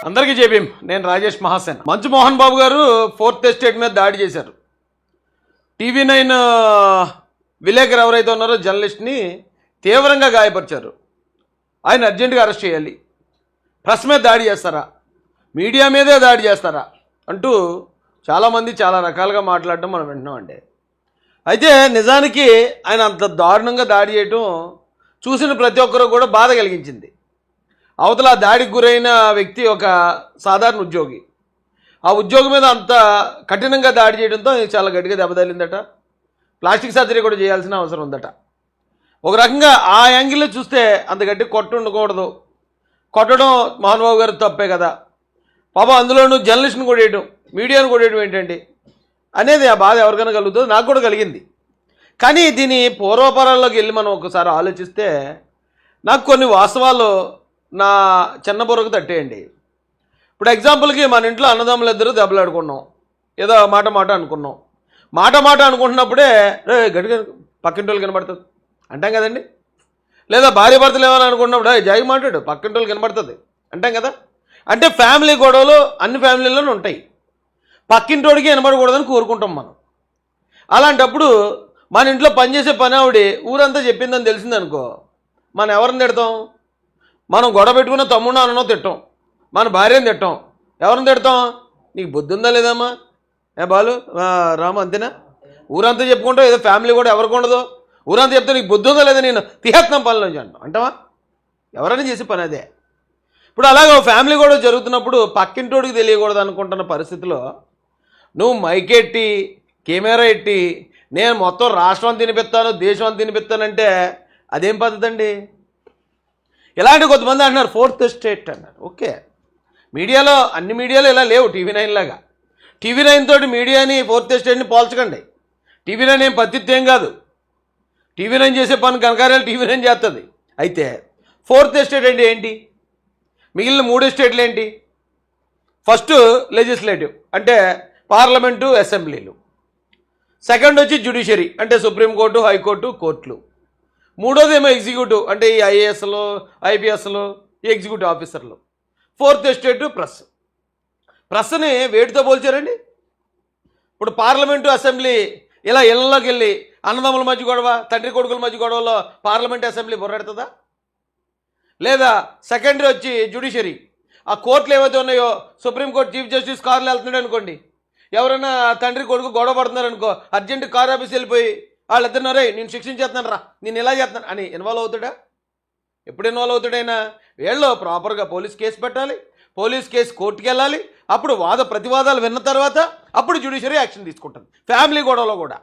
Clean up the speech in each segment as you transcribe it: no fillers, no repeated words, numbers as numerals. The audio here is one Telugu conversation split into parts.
అందరికీ జేబీఎం. నేను రాజేష్ మహాసేన్. మంచు మోహన్ బాబు గారు ఫోర్త్ ఎస్టేట్ మీద దాడి చేశారు. టీవీ9 విలేకరు ఎవరైతే ఉన్నారో జర్నలిస్ట్ని తీవ్రంగా గాయపరిచారు. ఆయన అర్జెంటుగా అరెస్ట్ చేయాలి. ప్రెస్ మీద దాడి చేస్తారా, మీడియా మీదే దాడి చేస్తారా అంటూ చాలామంది చాలా రకాలుగా మాట్లాడడం మనం వింటున్నామండి. అయితే నిజానికి ఆయన అంత దారుణంగా దాడి చేయటం చూసిన ప్రతి ఒక్కరూ కూడా బాధ కలిగించింది. అవతల దాడికి గురైన వ్యక్తి ఒక సాధారణ ఉద్యోగి. ఆ ఉద్యోగి మీద అంత కఠినంగా దాడి చేయడంతో చాలా గట్టిగా దెబ్బతగిలిందట. ప్లాస్టిక్ సర్జరీ కూడా చేయాల్సిన అవసరం ఉందట. ఒక రకంగా ఆ యాంగిల్లో చూస్తే అంత గట్టి ఉండకూడదు. కొట్టడం మోహన్ బాబు గారు తప్పే కదా. పాపం అందులోనూ జర్నలిస్ట్ని కొట్టేయడం, మీడియాను కొట్టేయడం ఏంటండి అనేది ఆ బాధ ఎవరికైనా కలుగుతుంది. నాకు కూడా కలిగింది. కానీ దీని పూర్వపరాల్లోకి వెళ్ళి మనం ఒకసారి ఆలోచిస్తే నాకు కొన్ని వాస్తవాలు నా చిన్న బుర్రకు తట్టేయండి. ఇప్పుడు ఎగ్జాంపుల్కి మన ఇంట్లో అన్నదమ్ములు ఇద్దరు దెబ్బలాడుకున్నాం, ఏదో మాట అనుకున్నాం. మాట అనుకుంటున్నప్పుడే గట్టిగా పక్కింటి వాళ్ళు కనబడుతుంది అంటాం కదండి. లేదా భార్య భర్తలు ఏమని అనుకున్నప్పుడు జాయి మాట్లాడు పక్కింటి వాళ్ళు కనబడుతుంది అంటాం కదా. అంటే ఫ్యామిలీ గొడవలు అన్ని ఫ్యామిలీల్లోనూ ఉంటాయి. పక్కింటోడికి వినబడకూడదని కోరుకుంటాం మనం. అలాంటప్పుడు మన ఇంట్లో పనిచేసే పని ఆవిడ ఊరంతా చెప్పిందని తెలిసిందనుకో, మనం ఎవరిని తిడతాం? మనం గొడవ పెట్టుకున్న తమ్ముడు అన్నో తిట్టాం, మన భార్యను తిట్టాం. ఎవరిని తిడతాం? నీకు బుద్ధి ఉందా లేదమ్మా, బాలు రామ, అంతేనా? ఊరంతా చెప్పుకుంటావు. ఏదో ఫ్యామిలీ కూడా ఎవరికి ఉండదు. ఊరంతా చెప్తే నీకు బుద్ధి ఉందా లేదా, నేను తీహత్నం పనిలోంచి అంటాం. అంటావా? ఎవరైనా చేసే పని అదే. ఇప్పుడు అలాగే ఫ్యామిలీ కూడా జరుగుతున్నప్పుడు పక్కింటోడికి తెలియకూడదు అనుకుంటున్న పరిస్థితిలో నువ్వు మైకెట్టి కెమెరా ఎట్టి నేను మొత్తం రాష్ట్రం తినిపిస్తాను, దేశం తినిపిస్తానంటే అదేం పద్ధతి అండి? ఇలాంటి కొంతమంది అంటున్నారు ఫోర్త్ ఎస్టేట్ అన్నారు. ఓకే, మీడియాలో అన్ని మీడియాలో ఇలా లేవు. టీవీ9 లాగా టీవీ9 తోటి మీడియాని ఫోర్త్ ఎస్టేట్ని పోల్చకండి. టీవీ9 ఏం పత్తిత్యం కాదు. టీవీ9 చేసే పని ఘనకార్యాలు టీవీ9 చేస్తుంది. అయితే ఫోర్త్ ఎస్టేట్ అంటే ఏంటి? మిగిలిన 3 ఎస్టేట్లు ఏంటి? ఫస్ట్ లెజిస్లేటివ్ అంటే పార్లమెంటు, అసెంబ్లీలు. సెకండ్ వచ్చి జ్యుడిషియరీ అంటే సుప్రీంకోర్టు, హైకోర్టు, కోర్టులు. మూడోది ఏమో ఎగ్జిక్యూటివ్ అంటే ఈ ఐఏఎస్లు, ఐపీఎస్లు, ఈ ఎగ్జిక్యూటివ్ ఆఫీసర్లు. ఫోర్త్ ఎస్టేట్ ప్రెస్ని వేటితో పోల్చారండి? ఇప్పుడు పార్లమెంటు, అసెంబ్లీ ఇలా ఇళ్లలోకి వెళ్ళి అన్నదమ్ముల మధ్య గొడవ, తండ్రి కొడుకుల మధ్య గొడవలో పార్లమెంట్, అసెంబ్లీ బొర్రెడుతుందా? లేదా సెకండరీ వచ్చి జ్యుడిషియరీ. ఆ కోర్టులు ఏవైతే ఉన్నాయో, సుప్రీంకోర్టు చీఫ్ జస్టిస్ కారులో వెళ్తున్నాడు అనుకోండి, ఎవరైనా తండ్రి కొడుకు గొడవ పడుతున్నారు అనుకో, అర్జెంట్ కారు ఆఫీస్ వెళ్ళిపోయి వాళ్ళిద్దరు రే నేను శిక్షించేస్తున్నాను రా, నేను ఇలా చేస్తున్నాను అని ఇన్వాల్వ్ అవుతాడా? ఎప్పుడు ఇన్వాల్వ్ అవుతాడైనా? వీళ్ళు ప్రాపర్గా పోలీస్ కేసు పెట్టాలి, పోలీస్ కేసు కోర్టుకి వెళ్ళాలి. అప్పుడు ప్రతివాదాలు విన్న తర్వాత అప్పుడు జ్యుడిషియరీ యాక్షన్ తీసుకుంటుంది. ఫ్యామిలీ గొడవలో కూడా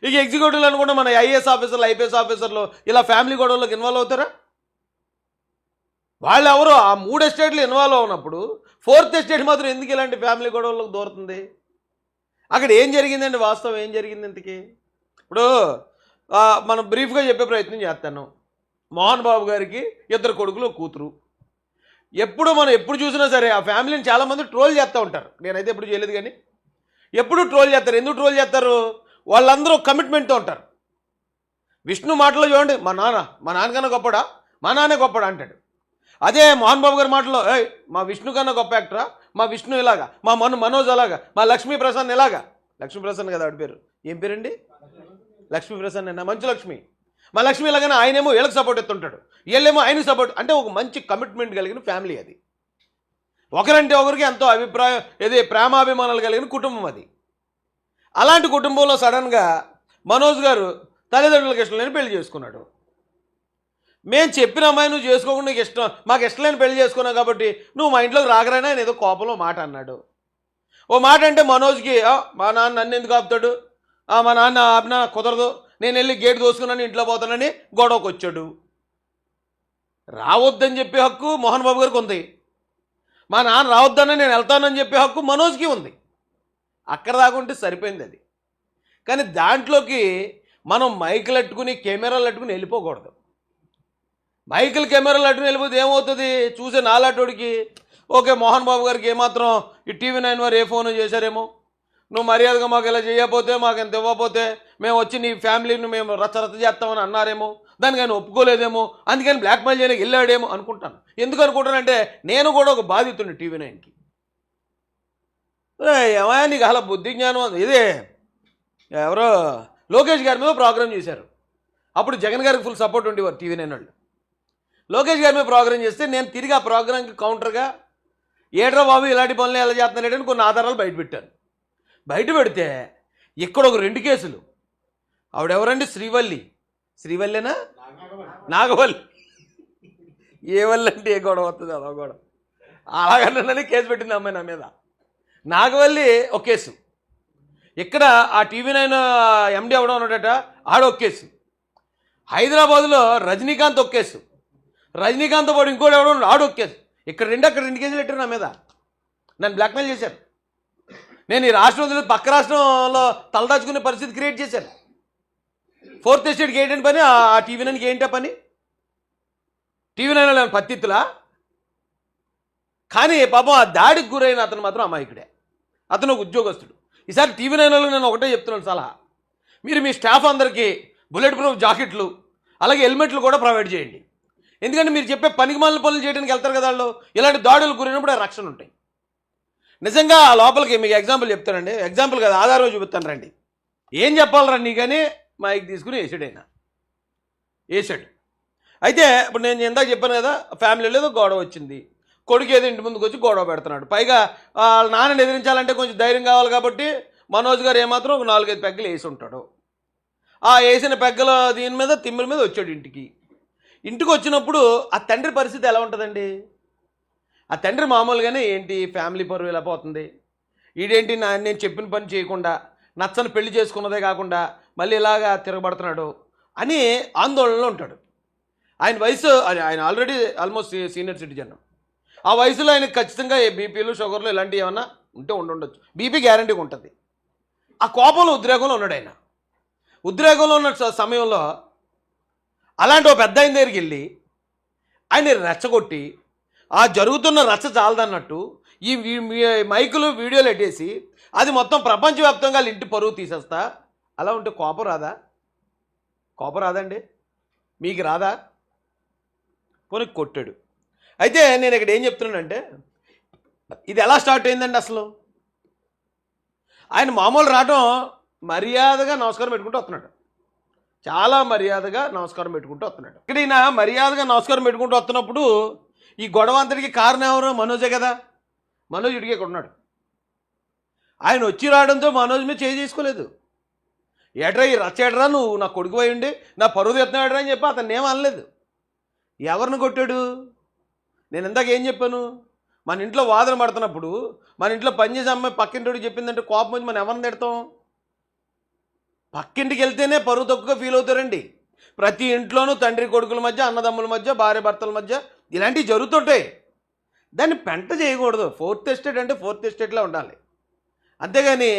ఇక ఎగ్జిక్యూటివ్లు అనుకుంటే మన ఐఏఎస్ ఆఫీసర్లు, ఐపీఎస్ ఆఫీసర్లు ఇలా ఫ్యామిలీ గొడవలోకి ఇన్వాల్వ్ అవుతారా? వాళ్ళు ఎవరో ఆ 3 ఎస్టేట్లు ఇన్వాల్వ్ అవునప్పుడు ఫోర్త్ ఎస్టేట్ మాత్రం ఎందుకు ఇలాంటి ఫ్యామిలీ గొడవలకు దూరుతుంది? అక్కడ ఏం జరిగిందండి? వాస్తవం ఏం జరిగింది ఇంతకీ? ఇప్పుడు మనం బ్రీఫ్గా చెప్పే ప్రయత్నం చేస్తాను. మోహన్ బాబు గారికి 2 కొడుకులు, కూతురు. ఎప్పుడు చూసినా సరే ఆ ఫ్యామిలీని చాలామంది ట్రోల్ చేస్తూ ఉంటారు. నేనైతే ఎప్పుడు చేయలేదు, కానీ ఎప్పుడు ట్రోల్ చేస్తారు. ఎందుకు ట్రోల్ చేస్తారు? వాళ్ళందరూ కమిట్మెంట్తో ఉంటారు. విష్ణు మాటలో చూడండి, మా నాన్నకన్నా గొప్పడా, మా నాన్నే గొప్పడా అంటాడు. అదే మోహన్ బాబు గారి మాటలో మా విష్ణు కన్నా గొప్ప యాక్టరా, మా విష్ణు ఇలాగా, మా మనోజ్ అలాగా, మా లక్ష్మీ ప్రసన్న ఇలాగా. లక్ష్మీ ప్రసన్న కదా ఆవిడ పేరు. ఏం పేరండి? లక్ష్మీ ప్రసన్న, మంచు లక్ష్మి. మా లక్ష్మి ఇలాగనే ఆయనేమో వీళ్ళకి సపోర్ట్ ఎత్తుంటాడు, వీళ్ళేమో ఆయనకి సపోర్ట్. అంటే ఒక మంచి కమిట్మెంట్ కలిగిన ఫ్యామిలీ అది. ఒకరంటే ఒకరికి ఎంతో అభిప్రాయం, ప్రేమాభిమానాలు కలిగిన కుటుంబం అది. అలాంటి కుటుంబంలో సడన్గా మనోజ్ గారు తల్లిదండ్రులకు ఇష్టం లేని పెళ్లి చేసుకున్నాడు. మేము చెప్పిన అమ్మాయి నువ్వు చేసుకోకుండా నీకు మాకు ఇష్టం లేని పెళ్లి చేసుకున్నావు కాబట్టి నువ్వు మా ఇంట్లోకి రాగరైనా ఆయన ఏదో కోపంలో మాట అన్నాడు. ఓ మాట అంటే మనోజ్కి మా నాన్న నన్ను ఎందుకు ఆపుతాడు, మా నాన్న ఆపినా కుదరదు, నేను వెళ్ళి గేట్ దోసుకున్నాను ఇంట్లో పోతానని గొడవకు వచ్చాడు. రావద్దని చెప్పే హక్కు మోహన్ బాబు గారికి ఉంది. మా నాన్న రావద్దని నేను వెళ్తానని చెప్పే హక్కు మనోజ్కి ఉంది. అక్కడ దాకుంటే సరిపోయింది అది. కానీ దాంట్లోకి మనం మైకులు అట్టుకుని, కెమెరాలు అట్టుకుని వెళ్ళిపోకూడదు. మైకులు, కెమెరాలు అట్టుకుని వెళ్ళిపోతే ఏమవుతుంది? చూసే నాలాటోడికి ఓకే, మోహన్ బాబు గారికి ఏమాత్రం ఈ టీవీ9 వారు ఏ ఫోన్ చేశారేమో, నువ్వు మర్యాదగా మాకు ఇలా చేయకపోతే, మాకు ఎంత ఇవ్వకపోతే మేము వచ్చి నీ ఫ్యామిలీని మేము రచ్చరచ్చ చేస్తామని అన్నారేమో, దానికి ఆయన ఒప్పుకోలేదేమో, అందుకని బ్లాక్మెయిల్ చేయడానికి వెళ్ళాడేమో అనుకుంటాను. ఎందుకు అనుకుంటానంటే నేను కూడా ఒక బాధితుడిని టీవీ9కి. ఏమయ్యా నీకు అలా బుద్ధి జ్ఞానం ఇదే ఎవరో లోకేష్ గారి మీద ప్రోగ్రామ్ చేశారు. అప్పుడు జగన్ గారికి ఫుల్ సపోర్ట్ ఉండేవారు టీవీ9 వాళ్ళు. లోకేష్ గారి మీద ప్రోగ్రామ్ చేస్తే నేను తిరిగి ఆ ప్రోగ్రామ్కి కౌంటర్గా ఏడ్రా బాబు ఇలాంటి పనులు ఎలా చేస్తున్నాడని కొన్ని ఆధారాలు బయటపెట్టాను. బయట పెడితే ఇక్కడ ఒక 2 కేసులు. ఆవిడెవరండి? శ్రీవల్లేనా నాగవల్లి. ఏ వల్లి అంటే ఏ గొడవ వస్తుంది? అదో గొడవ. అలాగన్నా కేసు పెట్టింది అమ్మాయి నా మీద. నాగవల్లి ఒక కేసు. ఇక్కడ ఆ టీవీ9 ఎండి ఎవడో ఉన్నాడట, ఆడొక కేసు. హైదరాబాద్లో రజనీకాంత్ ఒక కేసు. రజనీకాంత్ పాటు ఇంకోటి ఎవడో ఆడొక కేసు. ఇక్కడ 2 కేసులు పెట్టారు నా మీద. నన్ను బ్లాక్మెయిల్ చేశారు. నేను ఈ రాష్ట్రం వదిలి పక్క రాష్ట్రంలో తలదాచుకునే పరిస్థితి క్రియేట్ చేశారు. 4th ఎస్టేట్కి ఏంటంటే పని, ఆ టీవీ9కి ఏంటో పని? టీవీ9 పత్తిత్తులా? కానీ పాపం ఆ దాడికి గురైన అతను మాత్రం అమాయకుడే. అతను ఒక ఉద్యోగస్తుడు. ఈసారి టీవీ9 నేను ఒకటే చెప్తున్నాను సలహా, మీరు మీ స్టాఫ్ అందరికీ బుల్లెట్ ప్రూఫ్ జాకెట్లు అలాగే హెల్మెట్లు కూడా ప్రొవైడ్ చేయండి. ఎందుకంటే మీరు చెప్పే పనికిమాలిన పనులు చేయడానికి వెళ్తారు కదా వాళ్ళు. ఇలాంటి దాడులు గురైనప్పుడు రక్షణ ఉంటాయి. నిజంగా ఆ లోపలికి మీకు ఎగ్జాంపుల్ చెప్తానండి. ఎగ్జాంపుల్ కదా, ఆధారం చూపిస్తాను రండి. ఏం చెప్పాలరా నీకని మైక్ తీసుకుని వేసాడు. అయితే ఇప్పుడు నేను ఇందాక చెప్పాను కదా, ఫ్యామిలీలో ఏదో గొడవ వచ్చింది. కొడుకు ఏదో ఇంటి ముందుకు వచ్చి గొడవ పెడుతున్నాడు. పైగా వాళ్ళ నాన్నని ఎదిరించాలంటే కొంచెం ధైర్యం కావాలి కాబట్టి మనోజ్ గారు ఏమాత్రం ఒక 4-5 పెగ్గలు వేసి ఉంటాడు. ఆ వేసిన పెగ్గల దీని మీద తిమ్మిరి మీద వచ్చాడు ఇంటికి. ఇంటికి వచ్చినప్పుడు ఆ తండ్రి పరిస్థితి ఎలా ఉంటుందండి? ఆ తండ్రి మామూలుగానే ఏంటి ఫ్యామిలీ పరువు ఎలా పోతుంది, ఈడేంటి నేను చెప్పిన పని చేయకుండా నచ్చని పెళ్లి చేసుకున్నదే కాకుండా మళ్ళీ ఇలాగా తిరగబడుతున్నాడు అని ఆందోళనలో ఉంటాడు. ఆయన వయసు, ఆయన ఆల్రెడీ ఆల్మోస్ట్ సీనియర్ సిటిజన్. ఆ వయసులో ఆయన ఖచ్చితంగా బీపీలు షుగర్లు ఇలాంటివి ఏమన్నా ఉంటే ఉండొచ్చు. బీపీ గ్యారంటీగా ఉంటుంది. ఆ కోపంలో ఉద్రేకంలో ఉన్నాడు ఆయన. ఉద్రేకంలో ఉన్న సమయంలో అలాంటి ఒక పెద్ద ఆయన దగ్గరికి వెళ్ళి ఆయన రెచ్చగొట్టి ఆ జరుగుతున్న రచ్చ చాలదన్నట్టు ఈ మైకులు వీడియోలు ఎట్టేసి అది మొత్తం ప్రపంచవ్యాప్తంగా ఇంటి పరువు తీసేస్తా. అలా ఉంటే కోపం రాదా? కోపం రాదండి? మీకు రాదా? పోనీ కొట్టాడు. అయితే నేను ఇక్కడ ఏం చెప్తున్నానంటే, ఇది ఎలా స్టార్ట్ అయిందండి అసలు? ఆయన మామూలు రావటం మర్యాదగా నమస్కారం పెట్టుకుంటూ వస్తున్నాడు. చాలా మర్యాదగా నమస్కారం పెట్టుకుంటూ వస్తున్నాడు. ఇక్కడ ఈయన మర్యాదగా నమస్కారం పెట్టుకుంటూ వస్తున్నప్పుడు ఈ గొడవ అంతటికి కారణం ఎవరు? మనోజే కదా. మనోజ్ ఇడిగే కొన్నాడు. ఆయన వచ్చి రావడంతో మనోజ్ మీద చేసుకోలేదు. ఏట్రా ఈ రచ్చేట్రా, నువ్వు నా కొడుకు పోయి ఉండి నా పరువు తెస్తున్నాడు అని చెప్పి అతన్ని ఏం అనలేదు. ఎవరిని కొట్టాడు? నేను ఇందాక ఏం చెప్పాను? మన ఇంట్లో వాదన పడుతున్నప్పుడు మన ఇంట్లో పనిచేసే అమ్మాయి పక్కింటికి చెప్పిందంటే కోపం వచ్చి మనం ఎవరిని తిడతాం? పక్కింటికి వెళ్తేనే పరువు తక్కువగా ఫీల్ అవుతారండి. ప్రతి ఇంట్లోనూ తండ్రి కొడుకుల మధ్య, అన్నదమ్ముల మధ్య, భార్య భర్తల మధ్య ఇలాంటివి జరుగుతుంటాయి. దాన్ని పెంట చేయకూడదు. 4th ఎస్టేట్ అంటే 4th ఎస్టేట్లో ఉండాలి. అంతేగాని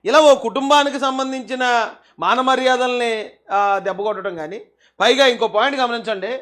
ఇలా ఓ కుటుంబానికి సంబంధించిన మాన మర్యాదల్ని దెబ్బకొట్టడం కానీ. పైగా ఇంకో పాయింట్ గమనించండి,